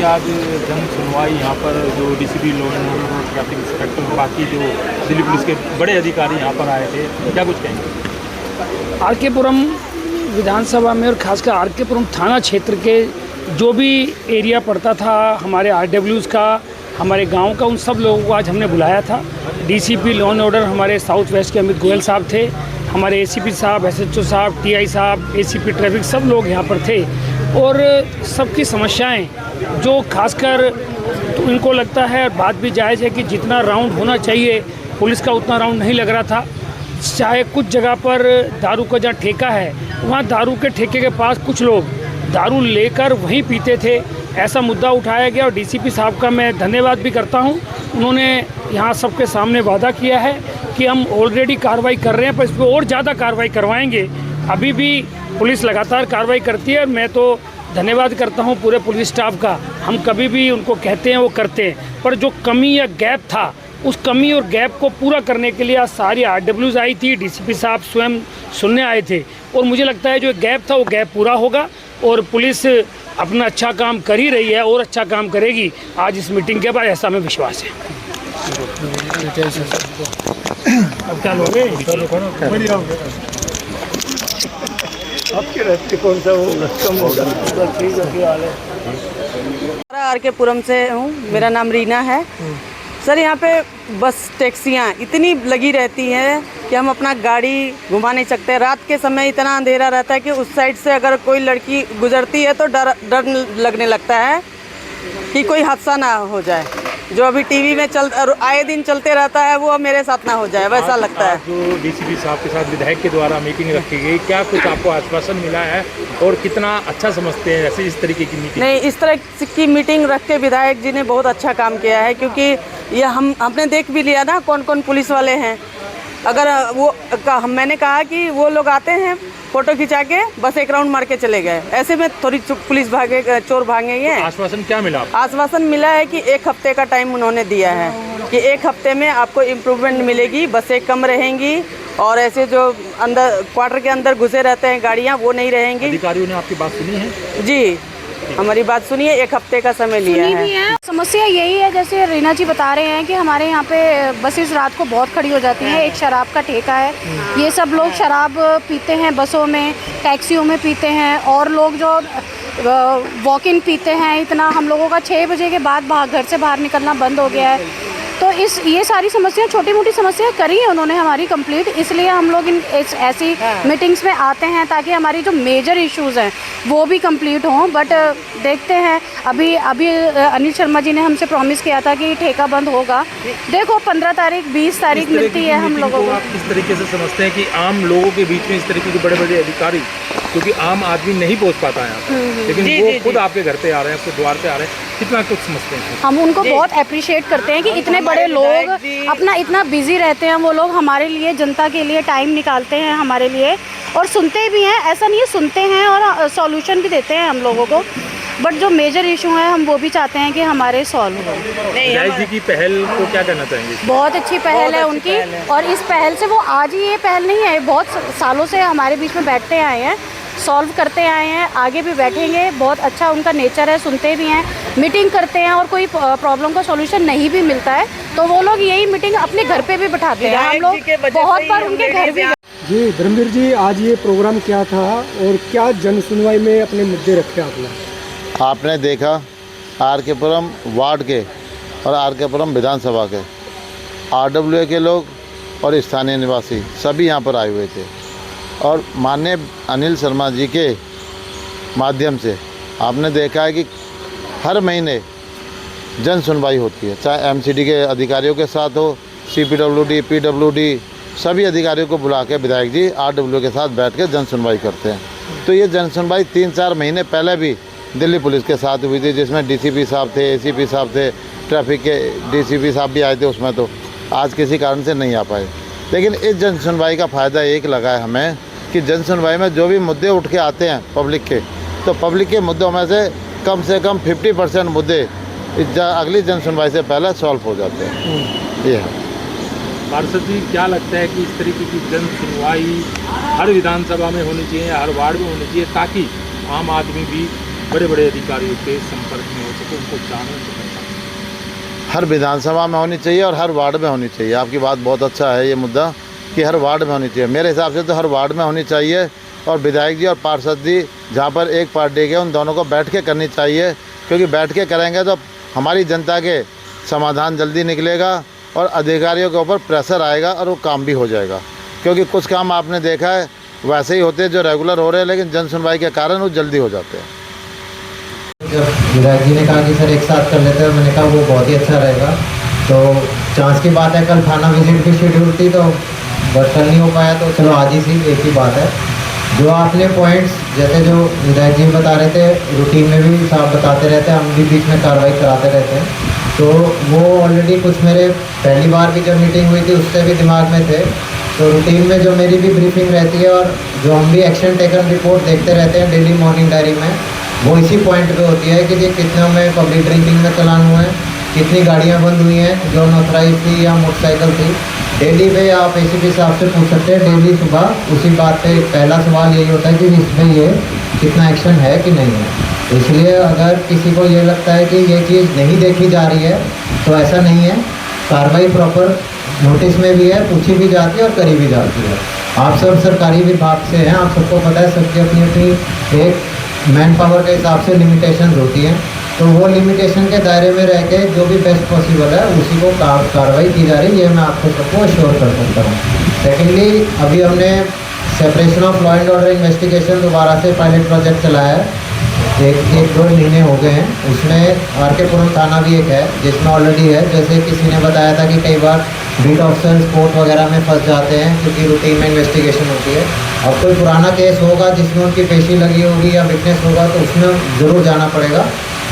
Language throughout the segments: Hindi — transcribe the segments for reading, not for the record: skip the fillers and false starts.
आज जन सुनवाई यहाँ पर जो डीसीपी लॉ एंड ऑर्डर और ट्रैफिक इंस्पेक्टर बाकी जो दिल्ली पुलिस के बड़े अधिकारी यहाँ पर आए थे, क्या कुछ कहेंगे? आर के पुरम विधानसभा में और खासकर आर के पुरम थाना क्षेत्र के जो भी एरिया पड़ता था हमारे RWs का, हमारे गांव का, उन सब लोगों को आज हमने बुलाया था। डीसीपी लॉ एंड ऑर्डर हमारे साउथ वेस्ट के अमित गोयल साहब थे, हमारे ACP साहब, SHO साहब, TI साहब, ACP ट्रैफिक, सब लोग यहाँ पर थे। और सबकी समस्याएं जो खासकर तो इनको लगता है, बात भी जायज़ है कि जितना राउंड होना चाहिए पुलिस का उतना राउंड नहीं लग रहा था। चाहे कुछ जगह पर दारू का जहाँ ठेका है वहाँ दारू के ठेके के पास कुछ लोग दारू लेकर वहीं पीते थे, ऐसा मुद्दा उठाया गया। और DCP साहब का मैं धन्यवाद भी करता हूँ, उन्होंने यहाँ सबके सामने वादा किया है कि हम ऑलरेडी कार्रवाई कर रहे हैं, पर इस पर और ज़्यादा कार्रवाई करवाएंगे। अभी भी पुलिस लगातार कार्रवाई करती है। मैं तो धन्यवाद करता हूँ पूरे पुलिस स्टाफ का, हम कभी भी उनको कहते हैं वो करते हैं, पर जो कमी या गैप था उस कमी और गैप को पूरा करने के लिए आज सारी RWs आई थी, DCP साहब स्वयं सुनने आए थे। और मुझे लगता है जो गैप था वो गैप पूरा होगा और पुलिस अपना अच्छा काम कर ही रही है और अच्छा काम करेगी आज इस मीटिंग के बाद, ऐसा हमें विश्वास है। अब क्या लोगे? आपके रहते कौन सा वो कम होगा? ठीक है। आर के पुरम से हूँ, मेरा नाम रीना है। सर यहाँ पे बस टैक्सियाँ इतनी लगी रहती हैं कि हम अपना गाड़ी घुमा नहीं सकते। रात के समय इतना अंधेरा रहता है कि उस साइड से अगर कोई लड़की गुजरती है तो डर लगने लगता है कि कोई हादसा ना हो जाए। जो अभी टीवी में आए दिन चलते रहता है वो मेरे साथ ना हो जाए, वैसा लगता है। जो DCP साहब के साथ विधायक के द्वारा मीटिंग रखी गई, क्या कुछ आपको आश्वासन मिला है और कितना अच्छा समझते हैं ऐसे इस तरीके की मीटिंग? नहीं, इस तरह की मीटिंग रख के विधायक जी ने बहुत अच्छा काम किया है, क्योंकि ये हमने देख भी लिया ना कौन कौन पुलिस वाले हैं। अगर मैंने कहा कि वो लोग आते हैं फोटो खिंचा के बस एक राउंड मार के चले गए, ऐसे में थोड़ी पुलिस चोर भागेंगे। आश्वासन क्या मिला? आश्वासन मिला है कि 1 हफ्ते का टाइम उन्होंने दिया है कि 1 हफ्ते में आपको इम्प्रूवमेंट मिलेगी, बसें कम रहेंगी और ऐसे जो अंदर क्वार्टर के अंदर घुसे रहते हैं गाड़ियाँ वो नहीं रहेंगी। अधिकारियों ने आपकी बात सुनी है? जी, हमारी बात सुनिए, 1 हफ्ते का समय लिया है। समस्या यही है, जैसे रीना जी बता रहे हैं कि हमारे यहाँ पे बसेस रात को बहुत खड़ी हो जाती हैं। एक शराब का ठेका है, ये सब लोग शराब पीते हैं, बसों में, टैक्सियों में पीते हैं, और लोग जो वॉक इन पीते हैं। इतना हम लोगों का 6 बजे के बाद घर से बाहर निकलना बंद हो गया है। तो ये सारी समस्या, छोटी मोटी समस्या करी है उन्होंने हमारी कंप्लीट, इसलिए हम लोग ऐसी मीटिंग्स में आते हैं ताकि हमारी जो मेजर इश्यूज़ हैं वो भी कंप्लीट हों। बट देखते हैं, अभी अनिल शर्मा जी ने हमसे प्रॉमिस किया था कि ठेका बंद होगा। देखो 15 तारीख 20 तारीख मिलती है हम लोगों को। आप किस तरीके से समझते हैं कि आम लोगों के बीच में इस तरीके के बड़े बड़े अधिकारी, क्योंकि आम आदमी नहीं पहुंच पाता है लेकिन वो खुद आपके घर पे आ रहे हैं, आपके द्वार पे आ रहे हैं, कितना कुछ समझते हैं? हम उनको बहुत अप्रिशिएट करते हैं कि इतने बड़े लोग अपना इतना बिजी रहते हैं, वो लोग हमारे लिए, जनता के लिए टाइम निकालते हैं हमारे लिए, और सुनते भी हैं। ऐसा नहीं है, सुनते हैं और सॉल्यूशन भी देते हैं हम लोगों को। बट जो मेजर इशू है हम वो भी चाहते हैं कि हमारे सॉल्व हो। विधायक जी की पहल को क्या कहना चाहेंगे? बहुत अच्छी पहल है उनकी, और इस पहल से वो आज ही ये पहल नहीं है, बहुत सालों से हमारे बीच में बैठते आए हैं, सॉल्व करते आए हैं, आगे भी बैठेंगे। बहुत अच्छा उनका नेचर है, सुनते भी हैं, मीटिंग करते हैं, और कोई प्रॉब्लम का सॉल्यूशन नहीं भी मिलता है तो वो लोग यही मीटिंग अपने घर पे भी बिठाते हैं। हम लोग बहुत बार उनके घर भी। जी धर्मवीर जी, आज ये प्रोग्राम क्या था और क्या जन सुनवाई में अपने मुद्दे रखे आपने देखा आर के पुरम वार्ड के और आर के पुरम विधानसभा के RWA के लोग और स्थानीय निवासी सभी यहाँ पर आए हुए थे, और माननीय अनिल शर्मा जी के माध्यम से आपने देखा है कि हर महीने जन सुनवाई होती है, चाहे MCD के अधिकारियों के साथ हो, CPWD, PWD, सभी अधिकारियों को बुला के विधायक जी RWA के साथ बैठ के जन सुनवाई करते हैं। तो ये जन सुनवाई 3-4 महीने पहले भी दिल्ली पुलिस के साथ हुई थी, जिसमें DCP साहब थे, ACP साहब थे, ट्रैफिक के DCP साहब भी आए थे उसमें। तो आज किसी कारण से नहीं आ पाए, लेकिन इस जन सुनवाई का फ़ायदा एक लगा है हमें कि जन सुनवाई में जो भी मुद्दे उठ के आते हैं पब्लिक के, तो पब्लिक के मुद्दों में से कम 50% मुद्दे अगली जन सुनवाई से पहले सॉल्व हो जाते हैं। ये है। पार्षद जी, क्या लगता है कि इस तरीके की जन सुनवाई हर विधानसभा में होनी चाहिए, हर वार्ड में होनी चाहिए, ताकि आम आदमी भी बड़े बड़े अधिकारियों के संपर्क में हो सके, उनको जाने, उनको पहचाने? हर विधानसभा में होनी चाहिए और हर वार्ड में होनी चाहिए। आपकी बात बहुत अच्छा है ये मुद्दा कि हर वार्ड में होनी चाहिए। मेरे हिसाब से तो हर वार्ड में होनी चाहिए और विधायक जी और पार्षद जी जहाँ पर एक पार्टी के उन दोनों को बैठ के करनी चाहिए, क्योंकि बैठ के करेंगे तो हमारी जनता के समाधान जल्दी निकलेगा और अधिकारियों के ऊपर प्रेशर आएगा और वो काम भी हो जाएगा। क्योंकि कुछ काम आपने देखा है वैसे ही होते हैं जो रेगुलर हो रहे हैं, लेकिन जन सुनवाई के कारण वो जल्दी हो जाते हैं। जब विधायक जी ने कहा कि सर एक साथ कर लेते हैं, मैंने कहा वो बहुत ही अच्छा रहेगा। तो चांस की बात है, कल थाना विजिट की शेड्यूल थी तो बट कल नहीं हो पाया, तो चलो आज ही सी एक ही बात है। जो आपने पॉइंट्स जैसे जो विधायक जी बता रहे थे, रूटीन में भी साफ बताते रहते हैं, हम भी बीच में कार्रवाई कराते रहते हैं। तो वो ऑलरेडी कुछ मेरे पहली बार भी जब मीटिंग हुई थी उससे भी दिमाग में थे। तो रूटीन में जो मेरी भी ब्रीफिंग रहती है और जो हम भी एक्शन टेकन रिपोर्ट देखते रहते हैं डेली मॉर्निंग डायरी में, वो इसी पॉइंट पे होती है कि जी कितने में पब्लिक ड्रिंकिंग में चलान हुए हैं, कितनी गाड़ियाँ बंद हुई हैं जो अनऑथराइज थी या मोटरसाइकिल थी। डेली पे आप एसीपी साहब से पूछ सकते हैं, डेली सुबह उसी बात पे पहला सवाल यही होता है कि इसमें ये कितना एक्शन है कि नहीं है। इसलिए अगर किसी को ये लगता है कि ये चीज़ नहीं देखी जा रही है तो ऐसा नहीं है, कार्रवाई प्रॉपर नोटिस में भी है, पूछी भी जाती है और करी भी जाती है। आप सब सरकारी विभाग से हैं, आप सबको पता है सबकी अपनी अपनी एक मैन पावर के हिसाब से लिमिटेशन होती हैं। तो वो लिमिटेशन के दायरे में रह के जो भी बेस्ट पॉसिबल है उसी को कार्रवाई की जा रही है, ये मैं आपको सबको अश्योर कर सकता हूँ। सेकेंडली, अभी हमने separation of law and order investigation दोबारा से पायलट प्रोजेक्ट चलाया है, एक दो महीने हो गए हैं। उसमें आरकेपुरम थाना भी एक है जिसमें ऑलरेडी है। जैसे किसी ने बताया था कि कई बार बीट ऑफिसर्स कोर्ट वगैरह में फंस जाते हैं क्योंकि रूटीन में इन्वेस्टिगेशन होती है। अब कोई पुराना केस होगा जिसमें उनकी पेशी लगी होगी या विटनेस होगा तो उसमें ज़रूर जाना पड़ेगा,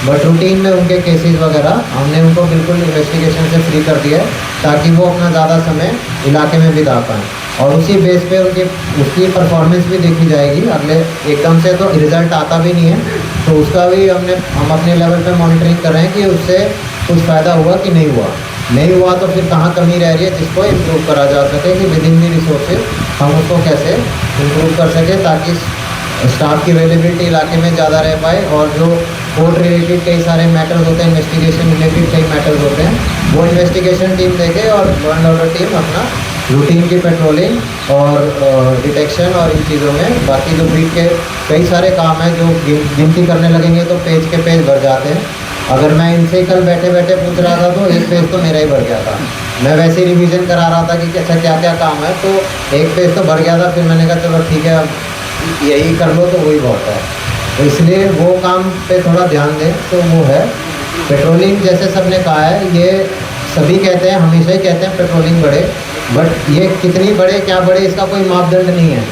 बट रूटीन में उनके केसेस वगैरह हमने उनको बिल्कुल इन्वेस्टिगेशन से फ्री कर दिया है ताकि वो अपना ज़्यादा समय इलाके में बिता पाएँ और उसी बेस पे उसकी परफॉर्मेंस भी देखी जाएगी। अगले एकदम से तो रिज़ल्ट आता भी नहीं है, तो उसका भी हम अपने लेवल पे मॉनिटरिंग कर रहे हैं कि उससे कुछ फ़ायदा हुआ कि नहीं हुआ। नहीं हुआ तो फिर कहाँ कमी रह रही है जिसको इम्प्रूव करा जा सके कि विद इन दी रिसोर्सेज हम उसको कैसे इम्प्रूव कर सकें ताकि स्टाफ की अवेलेबिलिटी इलाके में ज़्यादा रह पाए और जो कोर्ट रिलेटेड कई सारे मैटर्स होते हैं, इन्वेस्टिगेशन रिलेटेड कई मैटर्स होते हैं, वो इन्वेस्टिगेशन टीम देखे और लॉ एंड ऑर्डर टीम अपना रूटीन की पेट्रोलिंग और डिटेक्शन और इन चीज़ों में बाकी जो बीट के कई सारे काम हैं जो गिनती करने लगेंगे तो पेज के पेज भर जाते हैं। अगर मैं इनसे कल बैठे बैठे पूछ रहा था तो एक पेज तो मेरा ही भर गया था। मैं वैसे ही रिवीजन करा रहा था कि अच्छा क्या क्या काम है, तो एक पेज तो भर गया था। फिर मैंने कहा चलो ठीक है अब यही कर लो तो वही बहुत है, तो इसलिए वो काम पे थोड़ा ध्यान दें। तो वो है पेट्रोलिंग, जैसे सबने कहा है, ये सभी कहते हैं, हमेशा ही कहते हैं पेट्रोलिंग बढ़े, बट ये कितनी बढ़े क्या बढ़े इसका कोई मापदंड नहीं है।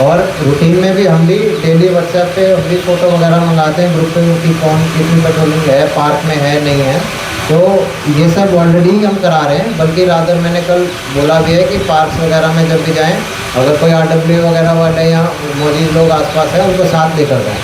और रूटीन में भी हम भी डेली व्हाट्सएप पे हम भी फ़ोटो वगैरह मंगाते हैं ग्रुप पे कि कौन कितनी पेट्रोलिंग है, पार्क में है नहीं है, तो ये सब ऑलरेडी हम करा रहे हैं। बल्कि रादर मैंने कल बोला भी है कि पार्क्स वगैरह में जब भी जाएँ, अगर कोई RWA वगैरह वाले या मौजूद लोग आसपास हैं उनको साथ लेकर जाएँ।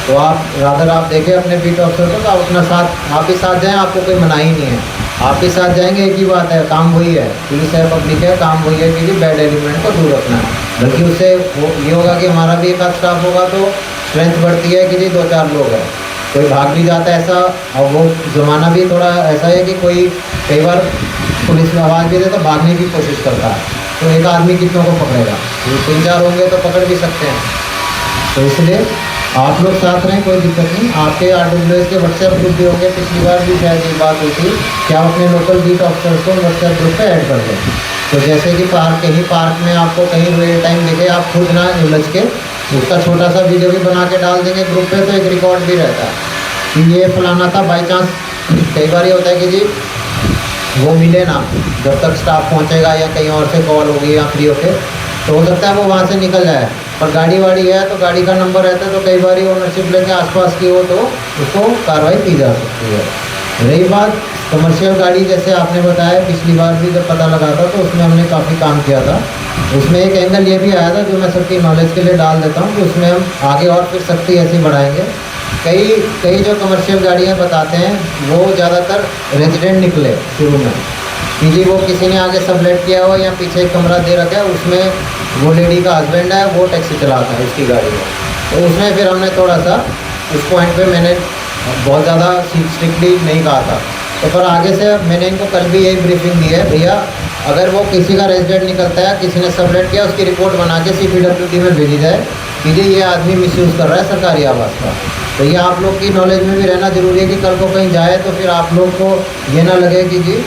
तो आप रादर आप देखें अपने बीट ऑफिसर को तो आप अपना साथ आप ही साथ जाएँ, आपको कोई मनाही नहीं है, आप ही साथ जाएंगे। एक ही बात है, काम वही है, पुलिस है पब्लिक है, काम वही है कि बैड एलिमेंट को दूर रखना है। बल्कि उससे ये होगा कि हमारा भी एक आध स्टाफ होगा तो स्ट्रेंथ बढ़ती है कि जी 2-4 लोग हैं, कोई भाग भी जाता है ऐसा। और वो ज़माना भी थोड़ा ऐसा है कि कोई कई बार पुलिस में आवाज़ भी दे तो भागने की कोशिश करता है, तो एक आदमी कितनों को पकड़ेगा, 3-4 होंगे तो पकड़ भी सकते हैं। तो इसलिए आप लोग साथ रहें, कोई दिक्कत नहीं। आपके RWS के व्हाट्सएप ग्रुप भी होंगे, पिछली बार भी शायद ये बात हुई थी कि आप अपने लोकल बीट ऑफिसर्स को व्हाट्सएप ग्रुप पे ऐड कर दें। तो जैसे कि कहीं पार्क में आपको कहीं रियल टाइम दिखे, आप खुद ना उलझ के उसका छोटा सा वीडियो भी बना के डाल देंगे ग्रुप पे, तो एक रिकॉर्ड भी रहता है कि ये फलाना था। बाई चांस कई बार ये होता है कि जी वो मिले ना, जब तक स्टाफ पहुँचेगा या कहीं और से कॉल होगी या फ्री होके, तो हो सकता है वो वहाँ से निकल जाए। पर गाड़ी वाड़ी है तो गाड़ी का नंबर रहता है, तो कई बार ओनरशिप लेके आसपास की हो तो उसको कार्रवाई की जा सकती है। रही बात कमर्शियल गाड़ी, जैसे आपने बताया पिछली बार भी जब पता लगा था तो उसमें हमने काफ़ी काम किया था। उसमें एक एंगल ये भी आया था जो मैं सबकी नॉलेज के लिए डाल देता हूँ कि उसमें हम आगे और फिर सख्ती ऐसी बढ़ाएंगे। कई जो कमर्शियल गाड़ियाँ बताते हैं वो ज़्यादातर रेजिडेंट निकले शुरू में कि जी वो किसी ने आगे सबलेट किया हो या पीछे एक कमरा दे रखा है, उसमें वो लेडी का हस्बैंड है वो टैक्सी चलाता है उसकी गाड़ी में, तो उसमें फिर हमने थोड़ा सा उस पॉइंट पे मैंने बहुत ज़्यादा स्ट्रिक्टली नहीं कहा था। तो पर आगे से मैंने इनको कल भी यही ब्रीफिंग दी है, भैया अगर वो किसी का रेजिडेंट निकलता है, किसी ने सबलेट किया, उसकी रिपोर्ट बना के CPWD में भेजी जाए कि जी ये आदमी मिसयूज़ कर रहा है सरकारी आवास का। तो ये आप लोग की नॉलेज में भी रहना ज़रूरी है कि कल को कहीं जाए तो फिर आप लोग को ये ना लगे कि जी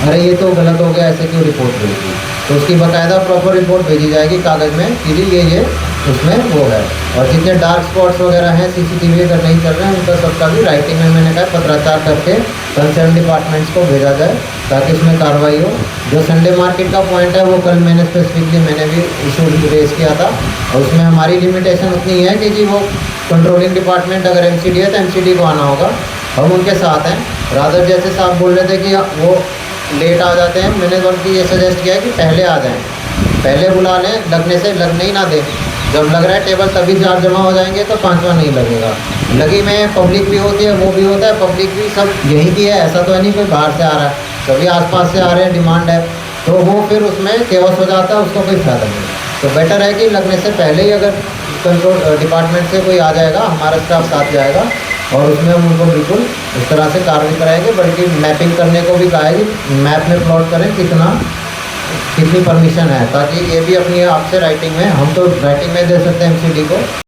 अरे ये तो गलत हो गया, ऐसे क्यों रिपोर्ट भेजी। तो उसकी बाकायदा प्रॉपर रिपोर्ट भेजी जाएगी कागज़ में कि जी ये उसमें वो है। और जितने डार्क स्पॉट्स वगैरह हैं CCTV अगर नहीं चल रहे हैं उनका सबका भी राइटिंग में मैंने कहा पत्राचार करके कंसर्न डिपार्टमेंट्स को भेजा जाए ताकि इसमें कार्रवाई हो। जो संडे मार्केट का पॉइंट है वो कल मैंने स्पेसिफिकली मैंने भी इशू रेज किया था और उसमें हमारी लिमिटेशन उतनी है कि जी वो कंट्रोलिंग डिपार्टमेंट अगर MCD है तो MCD को आना होगा, हम उनके साथ हैं। रादर जैसे साहब बोल रहे थे कि वो लेट आ जाते हैं, मैंने तो उनकी ये सजेस्ट किया है कि पहले आ जाएं, पहले बुला लें, लगने से लगने ही ना दें। जब लग रहा है टेबल तभी 4 जमा हो जाएंगे तो 5वां नहीं लगेगा। लगी में पब्लिक भी होती है, वो भी होता है, पब्लिक भी सब यहीं की है, ऐसा तो है नहीं कोई बाहर से आ रहा है, सभी आसपास से आ रहे हैं, डिमांड है, तो वो फिर उसमें केओस हो जाता है, उसको कोई फायदा नहीं। तो बेटर है कि लगने से पहले ही अगर कंट्रोल डिपार्टमेंट से कोई आ जाएगा, हमारा स्टाफ साथ जाएगा और उसमें हम उनको बिल्कुल इस तरह से कार्रवाई कराएंगे। बल्कि मैपिंग करने को भी कहा है कि मैप में प्लॉट करें कितनी परमिशन है, ताकि ये भी अपनी आपसे राइटिंग में, हम तो राइटिंग में दे सकते हैं MCD को।